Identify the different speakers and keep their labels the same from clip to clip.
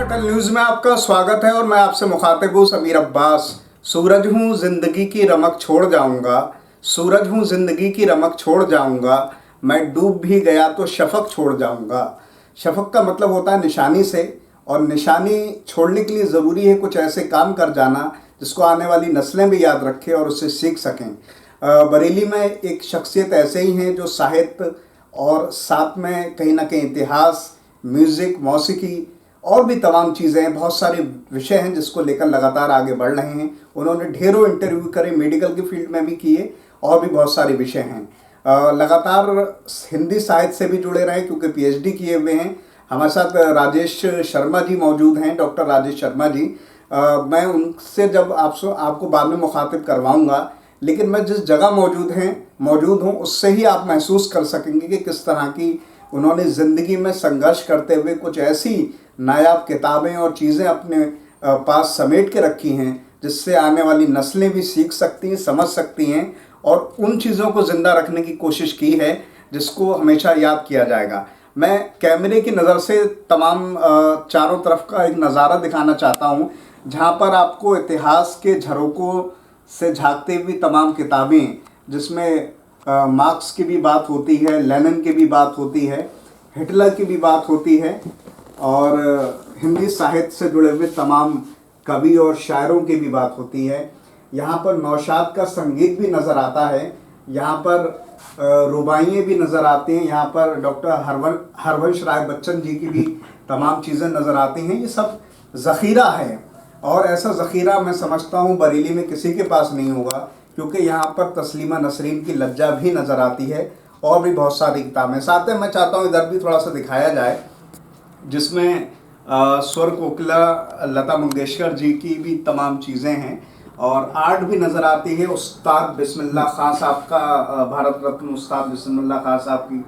Speaker 1: अटल news में आपका स्वागत है और मैं आपसे मुखातिब हूँ समीर अब्बास। सूरज हूँ जिंदगी की रमक छोड़ जाऊंगा, सूरज हूँ जिंदगी की रमक छोड़ जाऊंगा, मैं डूब भी गया तो शफक छोड़ जाऊंगा। शफक का मतलब होता है निशानी से, और निशानी छोड़ने के लिए ज़रूरी है कुछ ऐसे काम कर जाना जिसको आने वाली नस्लें भी याद रखें और उससे सीख सकें। बरेली में एक शख्सियत ऐसे ही हैं जो साहित्य और साथ में कहीं ना कहीं इतिहास, म्यूज़िक, मौसीकी और भी तमाम चीज़ें हैं, बहुत सारे विषय हैं जिसको लेकर लगातार आगे बढ़ रहे हैं। उन्होंने ढेरों इंटरव्यू करे, मेडिकल की फील्ड में भी किए, और भी बहुत सारे विषय हैं। लगातार हिंदी साहित्य से भी जुड़े रहे क्योंकि पीएचडी किए हुए हैं। हमारे साथ राजेश शर्मा जी मौजूद हैं, डॉक्टर राजेश शर्मा जी। मैं उनसे जब आपको बाद में मुखातिब करवाऊंगा, लेकिन मैं जिस जगह मौजूद हूँ उससे ही आप महसूस कर सकेंगे कि किस तरह की उन्होंने ज़िंदगी में संघर्ष करते हुए कुछ ऐसी नायाब किताबें और चीज़ें अपने पास समेट के रखी हैं जिससे आने वाली नस्लें भी सीख सकती हैं, समझ सकती हैं, और उन चीज़ों को ज़िंदा रखने की कोशिश की है जिसको हमेशा याद किया जाएगा। मैं कैमरे की नज़र से तमाम चारों तरफ का एक नज़ारा दिखाना चाहता हूँ जहाँ पर आपको इतिहास के झरोकों से झांकते हुए तमाम किताबें, जिसमें मार्क्स की भी बात होती है, लेनिन की भी बात होती है, हिटलर की भी बात होती है, और हिंदी साहित्य से जुड़े हुए तमाम कवि और शायरों की भी बात होती है। यहाँ पर नौशाद का संगीत भी नज़र आता है, यहाँ पर रुबाइयाँ भी नज़र आती हैं, यहाँ पर डॉक्टर हरवंश राय बच्चन जी की भी तमाम चीज़ें नज़र आती हैं। ये सब ज़ख़ीरा है, और ऐसा ज़ख़ीरा मैं समझता हूँ बरेली में किसी के पास नहीं होगा, क्योंकि यहाँ पर तस्लीमा नसरीन की लज्जा भी नज़र आती है, और भी बहुत सारी किताबें। साथ में मैं चाहता हूँ इधर भी थोड़ा सा दिखाया जाए, जिसमें स्वर कोकिला लता मंगेशकर जी की भी तमाम चीज़ें हैं, और आर्ट भी नज़र आती है। उस्ताद बिस्मिल्लाह खां साहब का, भारत रत्न उस्ताद बिस्मिल्लाह खां साहब की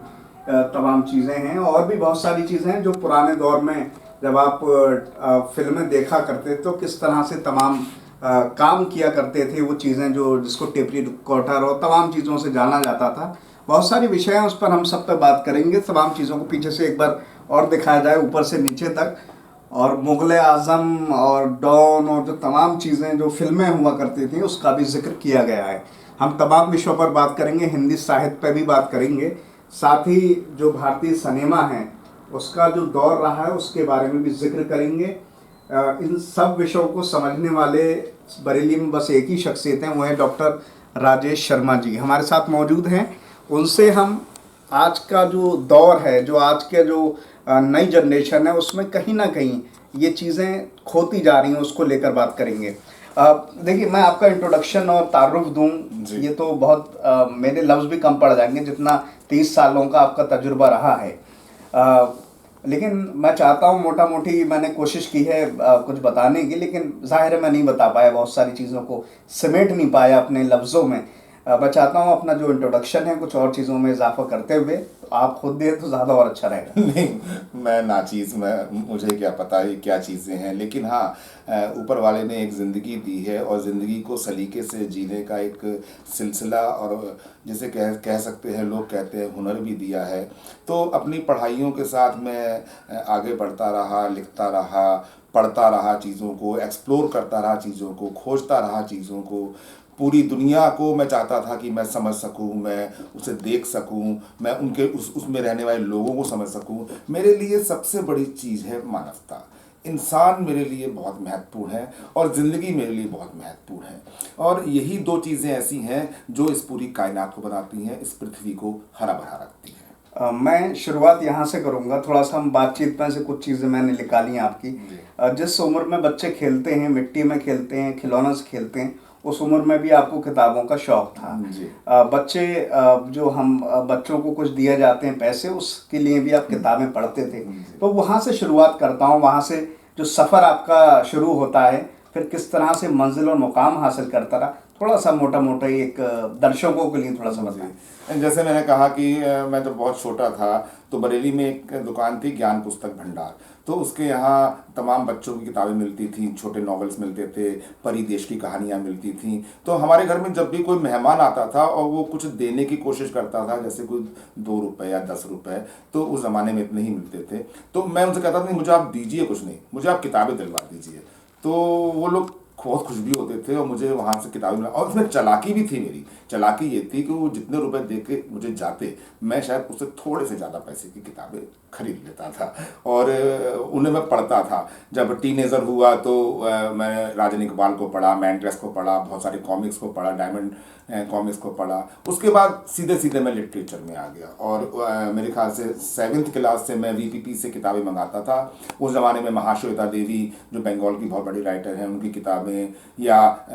Speaker 1: तमाम चीज़ें हैं, और भी बहुत सारी चीज़ें हैं जो पुराने दौर में जब आप फिल्में देखा करते तो किस तरह से तमाम काम किया करते थे, वो चीज़ें जो जिसको टेप रिकॉर्डर और तमाम चीज़ों से जाना जाता था। बहुत सारी विषय हैं, उस पर हम सब पे बात करेंगे। तमाम चीज़ों को पीछे से एक बार और दिखाया जाए, ऊपर से नीचे तक, और मुग़ल आज़म और डॉन और जो तमाम चीज़ें जो फिल्में हुआ करती थी उसका भी जिक्र किया गया है। हम तमाम विषयों पर बात करेंगे, हिंदी साहित्य पर भी बात करेंगे, साथ ही जो भारतीय सिनेमा है उसका जो दौर रहा है उसके बारे में भी जिक्र करेंगे। इन सब विषयों को समझने वाले बरेली में बस एक ही शख्सियत हैं, वो है डॉक्टर राजेश शर्मा जी हमारे साथ मौजूद हैं। उनसे हम आज का जो दौर है, जो आज के जो नई जनरेशन है, उसमें कहीं ना कहीं ये चीज़ें खोती जा रही हैं, उसको लेकर बात करेंगे। देखिए, मैं आपका इंट्रोडक्शन और तारुफ दूं, ये तो बहुत मेरे लफ्ज़ भी कम पड़ जाएंगे जितना 30 सालों का आपका तजुर्बा रहा है। लेकिन मैं चाहता हूँ, मोटा मोटी मैंने कोशिश की है कुछ बताने की, लेकिन ज़ाहिर है मैं नहीं बता पाया, बहुत सारी चीज़ों को समेट नहीं पाया अपने लफ्ज़ों में। मैं चाहता हूँ अपना जो इंट्रोडक्शन है कुछ और चीज़ों में इजाफा करते हुए आप खुद दें तो ज़्यादा और अच्छा रहेगा।
Speaker 2: नहीं, मैं नाचीज़, मुझे क्या पता है क्या चीज़ें हैं, लेकिन हाँ, ऊपर वाले ने एक ज़िंदगी दी है और ज़िंदगी को सलीके से जीने का एक सिलसिला, और जिसे कह सकते हैं, लोग कहते हैं हुनर भी दिया है। तो अपनी पढ़ाइयों के साथ मैं आगे बढ़ता रहा, लिखता रहा, पढ़ता रहा, चीज़ों को एक्सप्लोर करता रहा, चीज़ों को खोजता रहा, चीज़ों को, पूरी दुनिया को मैं चाहता था कि मैं समझ सकूं, मैं उसे देख सकूं, मैं उनके उसमें रहने वाले लोगों को समझ सकूं। मेरे लिए सबसे बड़ी चीज़ है मानवता। इंसान मेरे लिए बहुत महत्वपूर्ण है और ज़िंदगी मेरे लिए बहुत महत्वपूर्ण है, और यही दो चीज़ें ऐसी हैं जो इस पूरी कायनात को बनाती हैं, इस पृथ्वी को हरा भरा रखती हैं।
Speaker 1: मैं शुरुआत यहाँ से करूँगा, थोड़ा सा हम बातचीत में से कुछ चीज़ें मैंने निकाली हैं आपकी। जिस उम्र में बच्चे खेलते हैं, मिट्टी में खेलते हैं, खिलौनों से खेलते हैं, उस उम्र में भी आपको किताबों का शौक़ था। बच्चे जो हम बच्चों को कुछ दिए जाते हैं पैसे, उसके लिए भी आप किताबें पढ़ते थे। तो वहाँ से शुरुआत करता हूँ, वहाँ से जो सफ़र आपका शुरू होता है, फिर किस तरह से मंजिल और मुकाम हासिल करता रहा, थोड़ा सा मोटा मोटा ही एक दर्शकों के लिए थोड़ा सा बताएं।
Speaker 2: जी, जैसे मैंने कहा कि मैं जब बहुत छोटा था तो बरेली में एक दुकान थी, ज्ञान पुस्तक भंडार। तो उसके यहाँ तमाम बच्चों की किताबें मिलती थी, छोटे नॉवेल्स मिलते थे, परी देश की कहानियाँ मिलती थीं। तो हमारे घर में जब भी कोई मेहमान आता था और वो कुछ देने की कोशिश करता था, जैसे कोई 2 रुपए या 10 रुपए, तो उस ज़माने में इतने ही मिलते थे, तो मैं उनसे कहता था नहीं, मुझे आप दीजिए कुछ नहीं, मुझे आप किताबें दिलवा दीजिए। तो वो लोग बहुत खुश भी होते थे और मुझे वहाँ से किताबें मिला। और उसमें चालाकी भी थी, मेरी चालाकी ये थी कि वो जितने रुपए दे के मुझे जाते, मैं शायद उससे थोड़े से ज़्यादा पैसे की किताबें खरीद लेता था और उन्हें मैं पढ़ता था। जब टीनेजर हुआ तो मैं राजन इकबाल को पढ़ा, मैंड्रेस को पढ़ा, बहुत सारे कॉमिक्स को पढ़ा, डायमंड कॉमिक्स को पढ़ा। उसके बाद सीधे सीधे मैं लिटरेचर में आ गया और मेरे ख्याल से 7th क्लास से मैं वीपीपी से किताबें मंगाता था। उस ज़माने में महाश्वेता देवी, जो बंगाल की बहुत बड़ी राइटर हैं, उनकी किताबें, या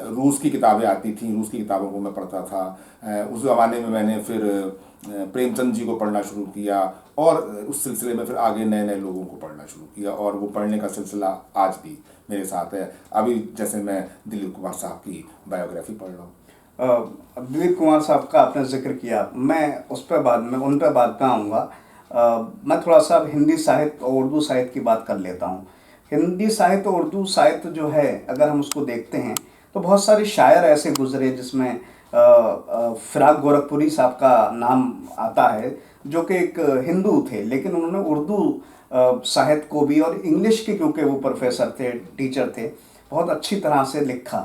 Speaker 2: रूस की किताबें आती थीं, रूस की किताबों को मैं पढ़ता था। उस ज़माने में मैंने फिर प्रेमचंद जी को पढ़ना शुरू किया और उस सिलसिले में फिर आगे नए नए लोगों को पढ़ना शुरू किया और वो पढ़ने का सिलसिला आज भी मेरे साथ है। अभी जैसे मैं दिलीप कुमार साहब की बायोग्राफी पढ़ रहा हूँ।
Speaker 1: दिलीप कुमार साहब का आपने जिक्र किया, मैं उस पर बाद में उन पर बाद में आऊँगा। मैं थोड़ा सा हिंदी साहित्य और उर्दू साहित्य की बात कर लेता हूँ। हिंदी साहित्य और उर्दू साहित्य जो है, अगर हम उसको देखते हैं तो बहुत सारे शायर ऐसे गुजरे जिसमें फिराक गोरखपुरी साहब का नाम आता है, जो कि एक हिंदू थे, लेकिन उन्होंने उर्दू साहित्य को भी और इंग्लिश के, क्योंकि वो प्रोफेसर थे, टीचर थे, बहुत अच्छी तरह से लिखा।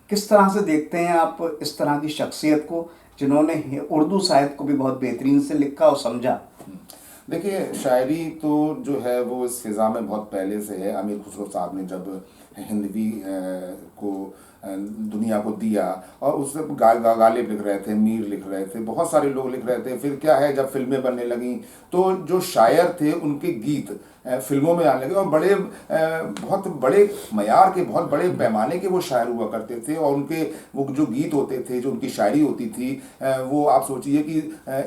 Speaker 1: किस तरह से देखते हैं आप इस तरह की शख्सियत को जिन्होंने उर्दू साहित्य को भी बहुत बेहतरीन से लिखा और समझा?
Speaker 2: देखिए, शायरी तो जो है वो इस फिज़ा में बहुत पहले से है। अमीर खुसरो साहब ने जब हिंदवी को दुनिया को दिया और उससे गालिब लिख रहे थे, मीर लिख रहे थे, बहुत सारे लोग लिख रहे थे। फिर क्या है, जब फिल्में बनने लगीं तो जो शायर थे उनके गीत फिल्मों में आने लगे और बड़े बहुत बड़े मयार के, बहुत बड़े पैमाने के वो शायर हुआ करते थे और उनके वो जो गीत होते थे, जो उनकी शायरी होती थी, वो आप सोचिए कि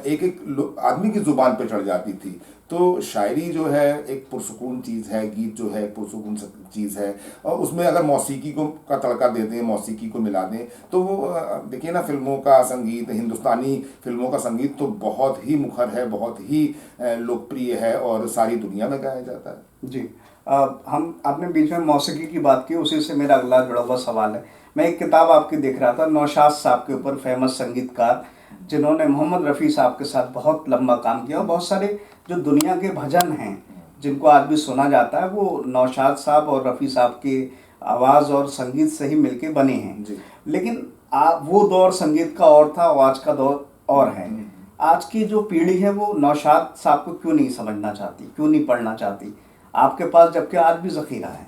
Speaker 2: एक एक आदमी की ज़ुबान पे चढ़ जाती थी। तो शायरी जो है एक पुरसुकून चीज़ है, गीत जो है एक पुरसुकून चीज़ है और उसमें अगर मौसीकी को का तड़का दे दें, मौसीकी को मिला दें, तो वो देखिए ना, फिल्मों का संगीत, हिंदुस्तानी फिल्मों का संगीत तो बहुत ही मुखर है, बहुत ही लोकप्रिय है और सारी दुनिया में गाया जाता है।
Speaker 1: जी। हम आपने बीच में मौसीकी की बात की, उसी से मेरा अगला जुड़ा हुआ सवाल है। मैं एक किताब आपकी देख रहा था, नौशाद साहब के ऊपर, फेमस संगीतकार जिन्होंने मोहम्मद रफ़ी साहब के साथ बहुत लंबा काम किया और बहुत सारे जो दुनिया के भजन हैं जिनको आज भी सुना जाता है, वो नौशाद साहब और रफ़ी साहब की आवाज़ और संगीत से ही मिलके बने हैं।
Speaker 2: जी।
Speaker 1: लेकिन वो दौर संगीत का और था और आज का दौर और है। आज की जो पीढ़ी है वो नौशाद साहब को क्यों नहीं समझना चाहती, क्यों नहीं पढ़ना चाहती आपके पास, जबकि आज भी ज़ख़ीरा है?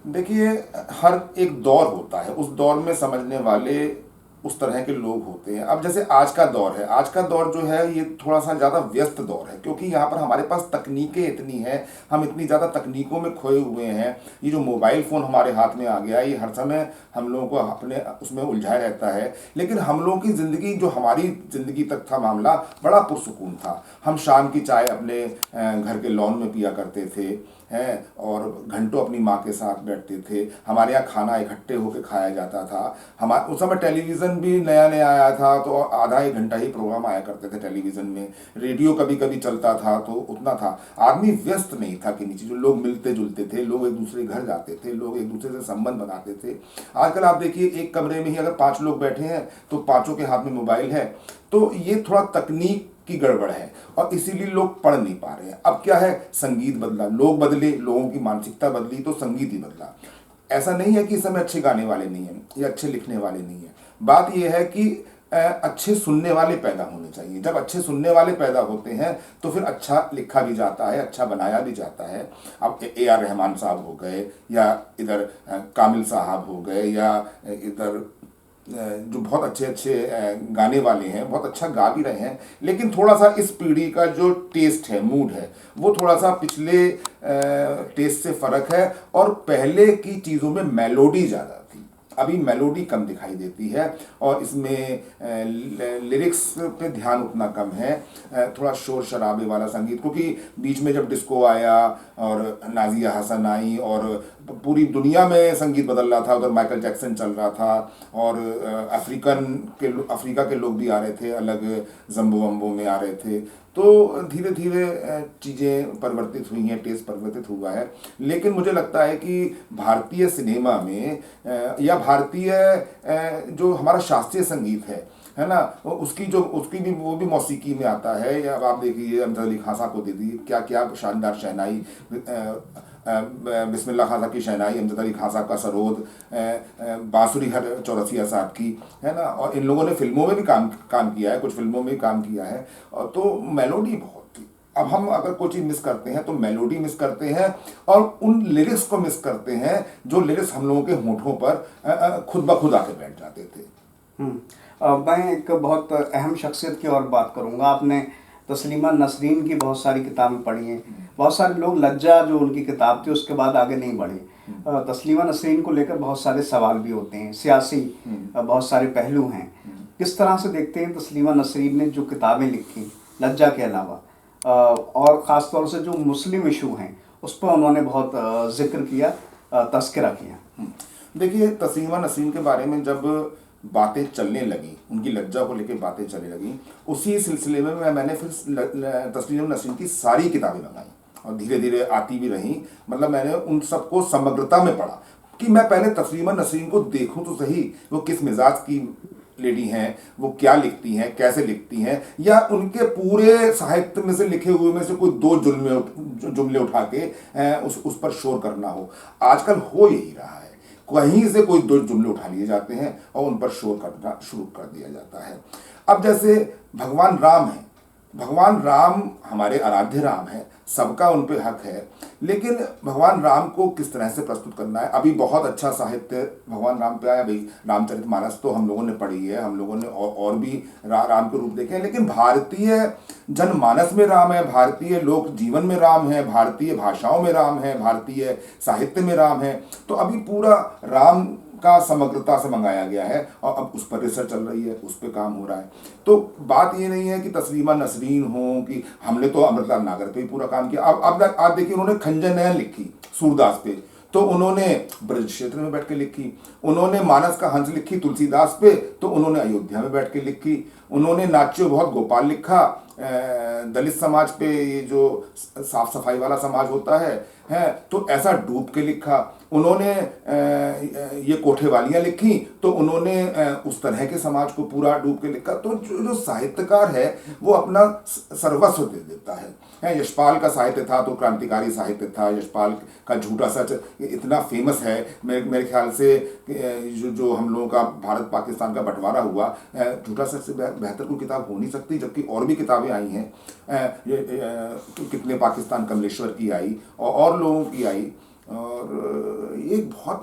Speaker 2: देखिए, हर एक दौर होता है, उस दौर में समझने वाले उस तरह के लोग होते हैं। अब जैसे आज का दौर है, आज का दौर जो है ये थोड़ा सा ज़्यादा व्यस्त दौर है, क्योंकि यहाँ पर हमारे पास तकनीकें इतनी हैं, हम इतनी ज़्यादा तकनीकों में खोए हुए हैं। ये जो मोबाइल फ़ोन हमारे हाथ में आ गया, ये हर समय हम लोगों को अपने उसमें उलझाए रहता है। लेकिन हम लोगों की ज़िंदगी, जो हमारी ज़िंदगी तक था मामला, बड़ा पुरसुकून था। हम शाम की चाय अपने घर के लॉन में पिया करते थे हैं और घंटों अपनी माँ के साथ बैठते थे। हमारे यहाँ खाना इकट्ठे होकर खाया जाता था। हमारे उस समय टेलीविज़न भी नया नया आया था, तो आधा एक घंटा ही प्रोग्राम आया करते थे टेलीविज़न में। रेडियो कभी कभी चलता था, तो उतना था। आदमी व्यस्त नहीं था कि नीचे जो लोग मिलते जुलते थे, लोग एक दूसरे के घर जाते थे, लोग एक दूसरे से संबंध बनाते थे। आजकल आप देखिए, एक कमरे में ही अगर 5 लोग बैठे हैं तो 5 के हाथ में मोबाइल है। तो ये थोड़ा तकनीक की गड़बड़ है और इसीलिए लोग पढ़ नहीं पा रहे हैं। अब क्या है, संगीत बदला, लोग बदले, लोगों की मानसिकता बदली, तो संगीत ही बदला। ऐसा नहीं है कि इस समय अच्छे गाने वाले नहीं हैं या अच्छे लिखने वाले नहीं हैं। बात यह है कि अच्छे सुनने वाले पैदा होने चाहिए। जब अच्छे सुनने वाले पैदा होते हैं तो फिर अच्छा लिखा भी जाता है, अच्छा बनाया भी जाता है। अब AR रहमान साहब हो गए, या इधर कामिल साहब हो गए, या इधर जो बहुत अच्छे अच्छे गाने वाले हैं, बहुत अच्छा गा भी रहे हैं। लेकिन थोड़ा सा इस पीढ़ी का जो टेस्ट है, मूड है, वो थोड़ा सा पिछले टेस्ट से फ़र्क है और पहले की चीज़ों में मेलोडी ज़्यादा थी। अभी मेलोडी कम दिखाई देती है और इसमें लिरिक्स पे ध्यान उतना कम है। थोड़ा शोर शराबे वाला संगीत, क्योंकि बीच में जब डिस्को आया और नाजिया हसन आई और पूरी दुनिया में संगीत बदल रहा था। उधर माइकल जैक्सन चल रहा था और अफ्रीका के लोग भी आ रहे थे, अलग जम्बो वम्बो में आ रहे थे। तो धीरे धीरे चीज़ें परिवर्तित हुई हैं, टेस्ट परिवर्तित हुआ है। लेकिन मुझे लगता है कि भारतीय सिनेमा में या भारतीय जो हमारा शास्त्रीय संगीत है ना, उसकी भी वो भी मौसीकी में आता है। या अब आप देखिए अमजद अली खान साहब को दे दी, क्या क्या शानदार शहनाई, बिस्मिल्लाह खान साहब की शहनाई, अमजद अली खान साहब का सरोद, बांसुरी हर चौरसिया साहब की, है ना। और इन लोगों ने फिल्मों में भी काम किया है, कुछ फिल्मों में भी काम किया है। और तो मेलोडी बहुत थी। अब हम अगर कोई चीज़ मिस करते हैं तो मेलोडी मिस करते हैं और उन लिरिक्स को मिस करते हैं जो लिरिक्स हम लोगों के होठों पर खुद ब खुद आके बैठ जाते थे।
Speaker 1: मैं एक बहुत अहम शख्सियत की और बात करूंगा। आपने तस्लीमा नसरीन की बहुत सारी किताबें पढ़ी हैं। बहुत सारे लोग लज्जा जो उनकी किताब थी उसके बाद आगे नहीं बढ़े। तस्लीमा नसरीन को लेकर बहुत सारे सवाल भी होते हैं, सियासी बहुत सारे पहलू हैं। किस तरह से देखते हैं तस्लीमा नसरीन ने जो किताबें लिखी लज्जा के अलावा, और ख़ास तौर से जो मुस्लिम इशू हैं उस पर उन्होंने बहुत जिक्र किया, तस्करा किया।
Speaker 2: देखिए, तस्लीमा नसरीन के बारे में जब बातें चलने लगी, उनकी लज्जा को लेकर बातें चलने लगी, उसी सिलसिले में मैंने फिर तस्लीमा नसरीन की सारी किताबें मंगाई और धीरे धीरे आती भी रही। मतलब मैंने उन सबको समग्रता में पढ़ा कि मैं पहले तस्लीमा नसरीन को देखूं तो सही, वो किस मिजाज की लेडी हैं, वो क्या लिखती हैं, कैसे लिखती हैं, या उनके पूरे साहित्य में से लिखे हुए में से कोई दो जुमले उठा के उस पर शोर करना हो। आजकल हो यही रहा है, कहीं से कोई दो जुमले उठा लिए जाते हैं और उन पर शोर करना शुरू कर दिया जाता है। अब जैसे भगवान राम है, भगवान राम हमारे आराध्य राम है, सबका उन पे हक है, लेकिन भगवान राम को किस तरह से प्रस्तुत करना है। अभी बहुत अच्छा साहित्य भगवान राम पे आया भाई, रामचरितमानस तो हम लोगों ने पढ़ी है, हम लोगों ने और भी राम के रूप देखे हैं, लेकिन भारतीय जनमानस में राम है, भारतीय लोक जीवन में राम है, भारतीय भाषाओं में राम है, भारतीय साहित्य में राम है। तो अभी पूरा राम का समग्रता से मंगाया गया है और अब उस पर रिसर्च चल रही है, उस पर काम हो रहा है। तो बात ये नहीं है कि तस्लीमा नसरीन हो कि हमने तो अमृतलाल नागर पे ही पूरा काम किया। अब आप देखिए, उन्होंने खंजर नयन लिखी सूरदास पे, तो उन्होंने ब्रज क्षेत्र में बैठ के लिखी। उन्होंने मानस का हंस लिखी तुलसीदास पे, तो उन्होंने अयोध्या में बैठ के लिखी। उन्होंने नाच्यो बहुत गोपाल लिखा दलित समाज पे, ये जो साफ सफाई वाला समाज होता है तो ऐसा डूब के लिखा। उन्होंने ये कोठे वालियाँ लिखी, तो उन्होंने उस तरह के समाज को पूरा डूब के लिखा। तो जो साहित्यकार है वो अपना सर्वस्व दे देता है। यशपाल का साहित्य था तो क्रांतिकारी साहित्य था। यशपाल का झूठा सच इतना फेमस है, मेरे ख्याल से जो हम लोगों का भारत पाकिस्तान का बंटवारा हुआ, झूठा सच से बेहतर कोई किताब हो नहीं सकती। जबकि और भी किताबें आई हैं, कितने पाकिस्तान कमलेश्वर की आई और लोगों की आई। और ये बहुत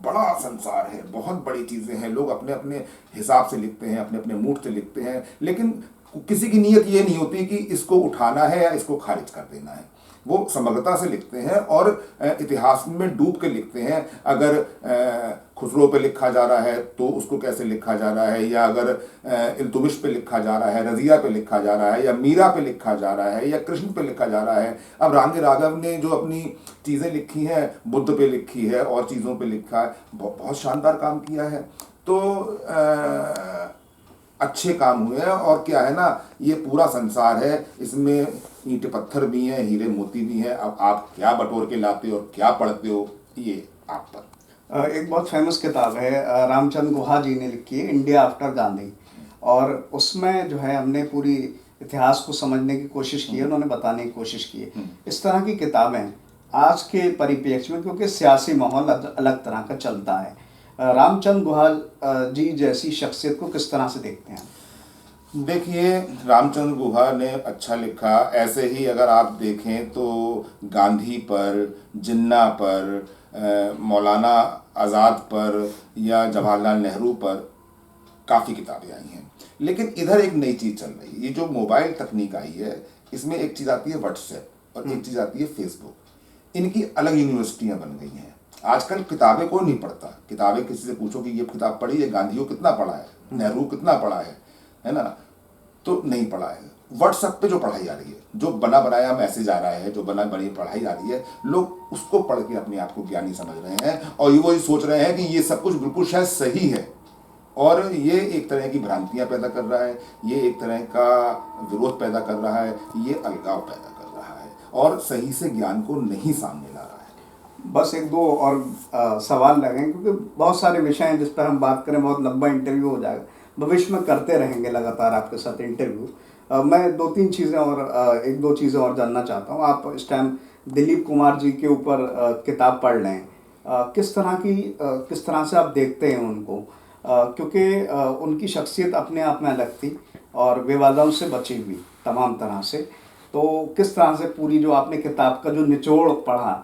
Speaker 2: बड़ा संसार है, बहुत बड़ी चीज़ें हैं। लोग अपने अपने हिसाब से लिखते हैं, अपने अपने मूड से लिखते हैं, लेकिन किसी की नीयत ये नहीं होती कि इसको उठाना है या इसको खारिज कर देना है। वो समग्रता से लिखते हैं और इतिहास में डूब के लिखते हैं। अगर खुसरो पे लिखा जा रहा है तो उसको कैसे लिखा जा रहा है, या अगर इल्तुमिश पे लिखा जा रहा है, रज़िया पे लिखा जा रहा है, या मीरा पे लिखा जा रहा है, या कृष्ण पे लिखा जा रहा है। अब रामदेव राघव ने जो अपनी चीज़ें लिखी हैं, बुद्ध पे लिखी है और चीज़ों पे लिखा है, बहुत शानदार काम किया है। तो अच्छे काम हुए हैं। और क्या है ना, ये पूरा संसार है, इसमें ईंट पत्थर भी हैं, हीरे मोती भी हैं। अब आप क्या बटोर के लाते हो और क्या पढ़ते हो, ये आप पर।
Speaker 1: एक बहुत फेमस किताब है, रामचंद्र गुहा जी ने लिखी है, इंडिया आफ्टर गांधी। और उसमें जो है हमने पूरी इतिहास को समझने की कोशिश की है, उन्होंने बताने की कोशिश की है। इस तरह की किताबें आज के परिप्रेक्ष्य में, क्योंकि सियासी माहौल अलग तरह का चलता है, रामचंद्र गुहा जी जैसी शख्सियत को किस तरह से देखते हैं?
Speaker 2: देखिए, रामचंद्र गुहा ने अच्छा लिखा। ऐसे ही अगर आप देखें तो गांधी पर, जिन्ना पर, मौलाना आज़ाद पर या जवाहरलाल नेहरू पर काफ़ी किताबें आई हैं। लेकिन इधर एक नई चीज़ चल रही है, ये जो मोबाइल तकनीक आई है, इसमें एक चीज़ आती है व्हाट्सएप और एक चीज़ आती है फेसबुक। इनकी अलग यूनिवर्सिटियाँ बन गई हैं। आजकल किताबें कोई नहीं पढ़ता। किताबें किसी से पूछो कि ये किताब पढ़ी है, गांधी को कितना पढ़ा है, नेहरू कितना पढ़ा है ना, तो नहीं पढ़ा है। व्हाट्सएप पे जो पढ़ाई आ रही है, जो बना बनाया मैसेज आ रहा है, जो बना बनी पढ़ाई आ रही है, लोग उसको पढ़ के अपने आप को ज्ञानी समझ रहे हैं और ये वही सोच रहे हैं कि ये सब कुछ बिल्कुल शायद सही है। और ये एक तरह की भ्रांतियां पैदा कर रहा है, ये एक तरह का विरोध पैदा कर रहा है, ये अलगाव पैदा कर रहा है और सही से ज्ञान को नहीं सामने ला रहा है।
Speaker 1: बस एक दो और सवाल लगेंगे, क्योंकि बहुत सारे विषय हैं जिस पर हम बात करें, बहुत लंबा इंटरव्यू हो जाएगा। भविष्य में करते रहेंगे लगातार आपके साथ इंटरव्यू। मैं दो तीन चीज़ें और एक दो चीज़ें और जानना चाहता हूँ। आप इस टाइम दिलीप कुमार जी के ऊपर किताब पढ़ रहे हैं। किस तरह से आप देखते हैं उनको? क्योंकि उनकी शख्सियत अपने आप में अलग थी और विवादों से बची हुई तमाम तरह से। तो किस तरह से पूरी जो आपने किताब का जो निचोड़ पढ़ा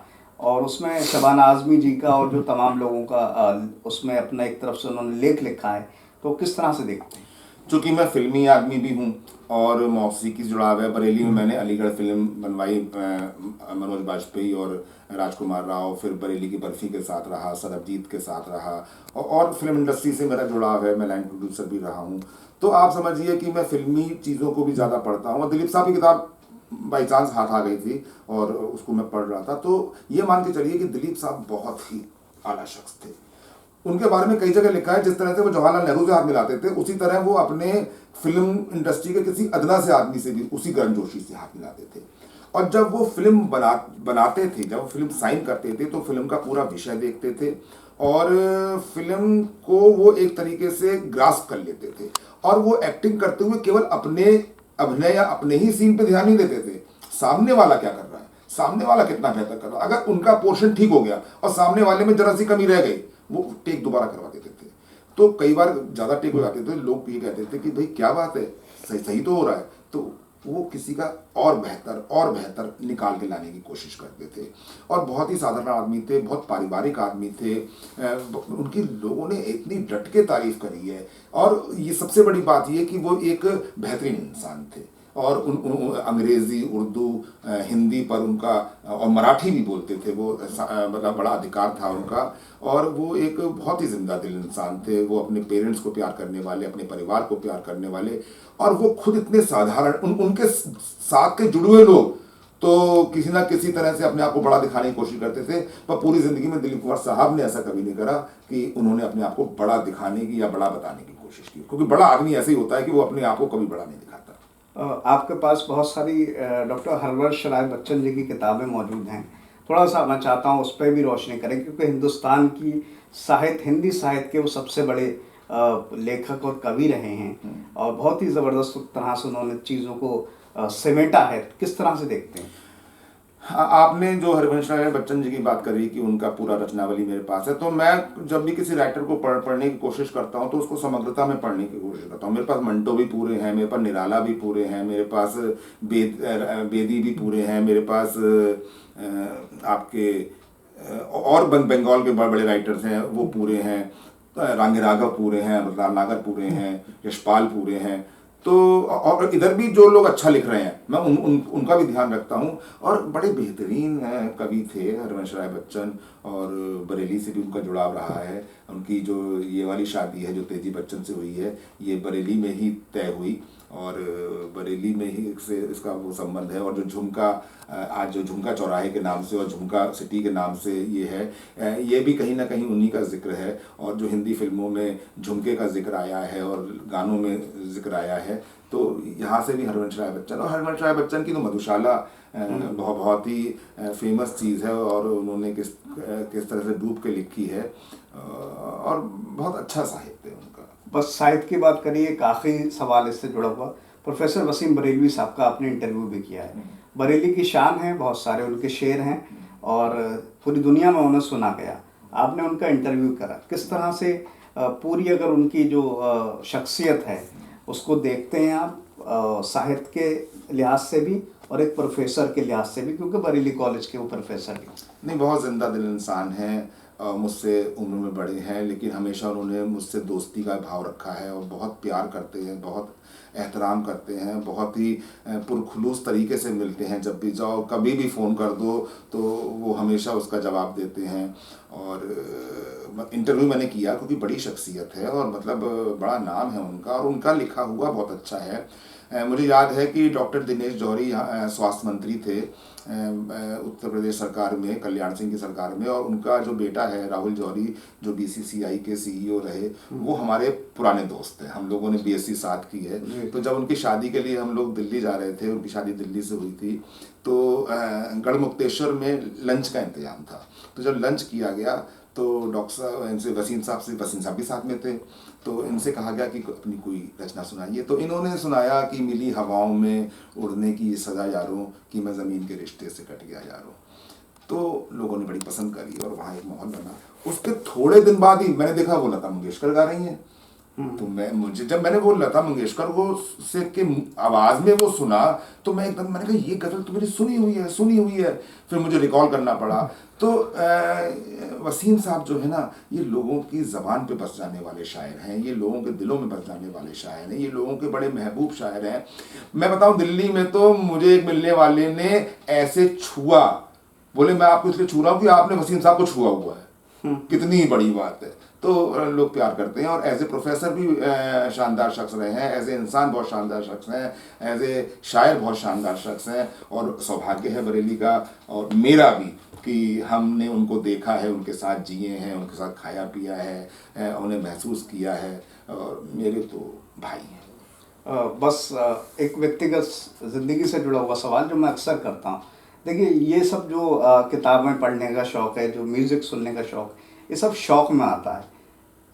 Speaker 1: और उसमें शबाना आज़मी जी का और जो तमाम लोगों का उसमें अपना एक तरफ से उन्होंने लेख लिखा है, तो किस तरह से देखते हैं?
Speaker 2: चूँकि मैं फिल्मी आदमी भी हूँ और मौसीकी जुड़ाव है, बरेली में मैंने अलीगढ़ फिल्म बनवाई मनोज बाजपेयी और राजकुमार राव, फिर बरेली की बर्फ़ी के साथ रहा, सरबजीत के साथ रहा और फिल्म इंडस्ट्री से मेरा जुड़ाव है, मैं लाइन प्रोड्यूसर भी रहा हूँ। तो आप समझिए कि मैं फिल्मी चीज़ों को भी ज़्यादा पढ़ता हूँ और दिलीप साहब की किताब बाई चांस हाथ आ गई थी और उसको मैं पढ़ रहा था। तो ये मान के चलिए कि दिलीप साहब बहुत ही आला शख्स थे। उनके बारे में कई जगह लिखा है जिस तरह से वो जवाहरलाल नेहरू से हाथ मिलाते थे, उसी तरह वो अपने फिल्म इंडस्ट्री के किसी अदना से आदमी से भी उसी गर्मजोशी से हाथ मिलाते थे। और जब वो फिल्म बनाते थे, जब वो फिल्म साइन करते थे, तो फिल्म का पूरा विषय देखते थे और फिल्म को वो एक तरीके से ग्रास्प कर लेते थे और वो एक्टिंग करते हुए केवल अपने अभिनय या अपने ही सीन पे ध्यान नहीं देते थे, सामने वाला क्या कर रहा है, सामने वाला कितना बेहतर कर रहा है। अगर उनका पोर्शन ठीक हो गया और सामने वाले में जरा सी कमी रह गई, वो टेक दोबारा करवा देते थे। तो कई बार ज़्यादा टेक हो जाते थे, लोग ये कहते थे कि भाई क्या बात है, सही सही तो हो रहा है। तो वो किसी का और बेहतर निकाल के लाने की कोशिश करते थे और बहुत ही साधारण आदमी थे, बहुत पारिवारिक आदमी थे। उनकी लोगों ने इतनी डट के तारीफ करी है और ये सबसे बड़ी बात ये कि वो एक बेहतरीन इंसान थे और अंग्रेज़ी, उर्दू, हिंदी पर उनका और मराठी भी बोलते थे वो, मतलब बड़ा अधिकार था उनका और वो एक बहुत ही जिंदा दिल इंसान थे। वो अपने पेरेंट्स को प्यार करने वाले, अपने परिवार को प्यार करने वाले और वो खुद इतने साधारण, उनके साथ के जुड़े हुए लोग तो किसी ना किसी तरह से अपने आप को बड़ा दिखाने की कोशिश करते थे, पर पूरी ज़िंदगी में दिलीप कुमार साहब ने ऐसा कभी नहीं करा कि उन्होंने अपने आप को बड़ा दिखाने की या बड़ा बताने की कोशिश की, क्योंकि बड़ा आदमी ऐसे ही होता है कि वो अपने आप को कभी बड़ा नहीं दिखाता।
Speaker 1: आपके पास बहुत सारी डॉक्टर हरवंश राय बच्चन जी की किताबें मौजूद हैं। थोड़ा सा मैं चाहता हूँ उस पर भी रोशनी करें, क्योंकि हिंदुस्तान की साहित्य, हिंदी साहित्य के वो सबसे बड़े लेखक और कवि रहे हैं और बहुत ही ज़बरदस्त तरह से उन्होंने चीज़ों को समेटा है। किस तरह से देखते हैं?
Speaker 2: आपने जो हरवंश राय बच्चन जी की बात करी कि उनका पूरा रचनावली मेरे पास है, तो मैं जब भी किसी राइटर को पढ़ने की कोशिश करता हूँ तो उसको समग्रता में पढ़ने की कोशिश करता हूँ। मेरे पास मंटो भी पूरे हैं, मेरे पास निराला भी पूरे हैं, मेरे पास बेदी भी पूरे हैं, मेरे पास आपके और बंगाल के बड़े बड़े राइटर्स हैं वो पूरे हैं, रांगे राघव पूरे हैं, अमृतलाल नागर पूरे हैं, यशपाल पूरे हैं। तो और इधर भी जो लोग अच्छा लिख रहे हैं मैं उनका भी ध्यान रखता हूँ और बड़े बेहतरीन कवि थे हरवंश राय बच्चन और बरेली से भी उनका जुड़ाव रहा है। उनकी जो ये वाली शादी है जो तेजी बच्चन से हुई है, ये बरेली में ही तय हुई और बरेली में ही से इसका वो संबंध है। और जो झुमका आज जो झुमका चौराहे के नाम से और झुमका सिटी के नाम से ये है, ये भी कहीं ना कहीं उन्हीं का जिक्र है। और जो हिंदी फिल्मों में झुमके का जिक्र आया है और गानों में जिक्र आया है, तो यहाँ से भी हरवंश राय बच्चन, और हरवंश राय बच्चन की तो मधुशाला बहुत ही फेमस चीज़ है और उन्होंने किस तरह से डूब के लिखी है और बहुत अच्छा साहित्य है उनका।
Speaker 1: बस साहित्य की बात करिए, एक आखिरी सवाल इससे जुड़ा हुआ। प्रोफेसर वसीम बरेलवी साहब का आपने इंटरव्यू भी किया है। बरेली की शान है, बहुत सारे उनके शेर हैं और पूरी दुनिया में उन्हें सुना गया। आपने उनका इंटरव्यू करा, किस तरह से पूरी अगर उनकी जो शख्सियत है उसको देखते हैं आप, साहित्य के लिहाज से भी और एक प्रोफेसर के लिहाज से भी, क्योंकि बरेली कॉलेज के वो प्रोफेसर भी?
Speaker 2: नहीं, बहुत जिंदा दिल इंसान हैं, मुझसे उम्र में बड़े हैं, लेकिन हमेशा उन्होंने मुझसे दोस्ती का भाव रखा है और बहुत प्यार करते हैं, बहुत एहतराम करते हैं, बहुत ही पुरखुलूस तरीके से मिलते हैं। जब भी जाओ, कभी भी फ़ोन कर दो तो वो हमेशा उसका जवाब देते हैं। और इंटरव्यू मैंने किया क्योंकि बड़ी शख्सियत है और मतलब बड़ा नाम है उनका और उनका लिखा हुआ बहुत अच्छा है। मुझे याद है कि डॉक्टर दिनेश जौहरी स्वास्थ्य मंत्री थे उत्तर प्रदेश सरकार में, कल्याण सिंह की सरकार में, और उनका जो बेटा है राहुल जौहरी जो बीसीसीआई के सीईओ रहे, वो हमारे पुराने दोस्त हैं। हम लोगों ने बीएससी साथ की है। तो जब उनकी शादी के लिए हम लोग दिल्ली जा रहे थे, उनकी शादी दिल्ली से हुई थी, तो गढ़मुक्तेश्वर में लंच का इंतजाम था। तो जब लंच किया गया तो डॉक्टर साहब इनसे वसीम साहब भी साथ में थे, तो इनसे कहा गया कि अपनी कोई रचना सुनाइए। तो इन्होंने सुनाया कि मिली हवाओं में उड़ने की सजा यारों, कि मैं ज़मीन के रिश्ते से कट गया यारों। तो लोगों ने बड़ी पसंद करी और वहाँ एक माहौल बना। उसके थोड़े दिन बाद ही मैंने देखा वो लता मंगेशकर गा रही हैं। तो जब मैंने वो लता मंगेशकर को से के आवाज में वो सुना, तो मैंने कहा ये गजल तो मेरी सुनी हुई है। फिर मुझे रिकॉल करना पड़ा। तो वसीम साहब जो है ना, ये लोगों की ज़बान पे बस जाने वाले शायर हैं, ये लोगों के दिलों में बस जाने वाले शायर हैं, ये लोगों के बड़े महबूब शायर हैं। मैं बताऊं, दिल्ली में तो मुझे एक मिलने वाले ने ऐसे छुआ, बोले मैं आपको इसलिए छू रहा हूँ कि आपने वसीम साहब को छुआ हुआ है। कितनी बड़ी बात है। तो लोग प्यार करते हैं। और एज ए प्रोफेसर भी शानदार शख्स रहे हैं, एज ए इंसान बहुत शानदार शख्स हैं, एज ए शायर बहुत शानदार शख्स हैं। और सौभाग्य है बरेली का और मेरा भी कि हमने उनको देखा है, उनके साथ जिए हैं, उनके साथ खाया पिया है, उन्हें महसूस किया है, और मेरे तो भाई हैं।
Speaker 1: बस एक व्यक्तिगत ज़िंदगी से जुड़ा हुआ सवाल जो मैं अक्सर करता हूँ। देखिए, ये सब जो किताबें पढ़ने का शौक़ है, जो म्यूज़िक सुनने का शौक़, ये सब शौक़ में आता है।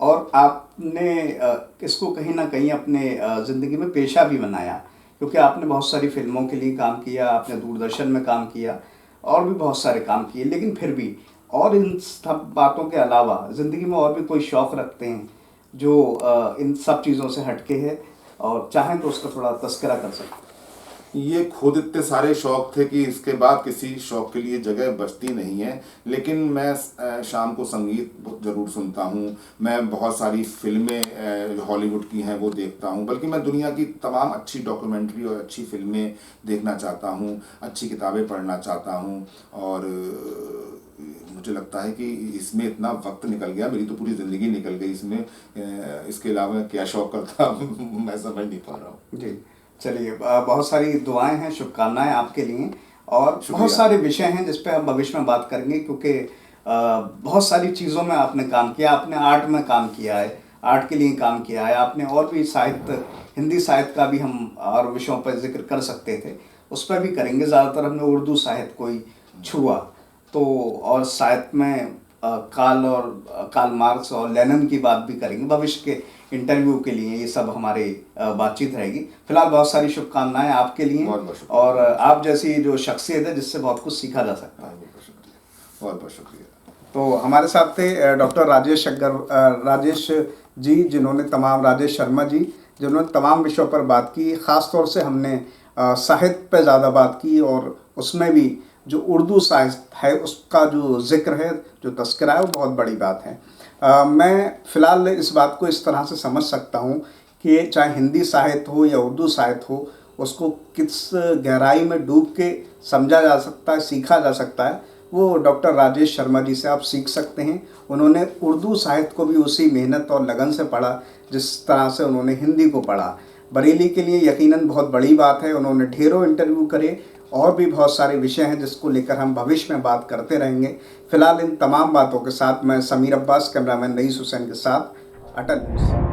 Speaker 1: और आपने इसको कहीं ना कहीं अपने ज़िंदगी में पेशा भी बनाया, क्योंकि आपने बहुत सारी फिल्मों के लिए काम किया, आपने दूरदर्शन में काम किया और भी बहुत सारे काम किए। लेकिन फिर भी और इन सब बातों के अलावा ज़िंदगी में और भी कोई शौक़ रखते हैं जो इन सब चीज़ों से हटके है, और चाहें तो उसका थोड़ा तस्करा कर सकते हैं।
Speaker 2: ये खुद इतने सारे शौक़ थे कि इसके बाद किसी शौक़ के लिए जगह बचती नहीं है। लेकिन मैं शाम को संगीत ज़रूर सुनता हूँ, मैं बहुत सारी फिल्में जो हॉलीवुड की हैं वो देखता हूँ, बल्कि मैं दुनिया की तमाम अच्छी डॉक्यूमेंट्री और अच्छी फिल्में देखना चाहता हूँ, अच्छी किताबें पढ़ना चाहता हूँ। और मुझे लगता है कि इसमें इतना वक्त निकल गया, मेरी तो पूरी ज़िंदगी निकल गई इसमें। इसके अलावा क्या शौक़ करता मैं समझ नहीं पा रहा हूँ।
Speaker 1: जी, चलिए, बहुत सारी दुआएं हैं, शुभकामनाएं आपके लिए, और बहुत सारे विषय हैं जिस पे हम भविष्य में बात करेंगे, क्योंकि बहुत सारी चीज़ों में आपने काम किया। आपने आर्ट में काम किया है, आर्ट के लिए काम किया है आपने, और भी साहित्य, हिंदी साहित्य का भी हम और विषयों पर जिक्र कर सकते थे, उस पर भी करेंगे। ज़्यादातर हमने उर्दू साहित्य को ही छुआ, तो और साहित्य में कार्ल मार्क्स और लेनिन की बात भी करेंगे भविष्य के इंटरव्यू के लिए। ये सब हमारे बातचीत रहेगी। फिलहाल बहुत सारी शुभकामनाएं आपके लिए, और आप जैसी जो शख्सियत है जिससे बहुत कुछ सीखा जा सकता है।
Speaker 2: बहुत बहुत शुक्रिया।
Speaker 1: तो हमारे साथ थे डॉक्टर राजेश जी, जिन्होंने राजेश शर्मा जी, जिन्होंने तमाम विषयों पर बात की। ख़ास तौर से हमने साहित्य पर ज़्यादा बात की, और उसमें भी जो उर्दू साहित्य है उसका जो जिक्र है, जो तस्करा है, वो बहुत बड़ी बात है। मैं फ़िलहाल इस बात को इस तरह से समझ सकता हूँ कि चाहे हिंदी साहित्य हो या उर्दू साहित्य हो, उसको किस गहराई में डूब के समझा जा सकता है, सीखा जा सकता है, वो डॉक्टर राजेश शर्मा जी से आप सीख सकते हैं। उन्होंने उर्दू साहित्य को भी उसी मेहनत और लगन से पढ़ा जिस तरह से उन्होंने हिंदी को पढ़ा। बरेली के लिए यकीनन बहुत बड़ी बात है। उन्होंने ढेरों इंटरव्यू करे, और भी बहुत सारे विषय हैं जिसको लेकर हम भविष्य में बात करते रहेंगे। फिलहाल इन तमाम बातों के साथ मैं समीर अब्बास, कैमरामैन रईस हुसैन के साथ, अटल न्यूज़।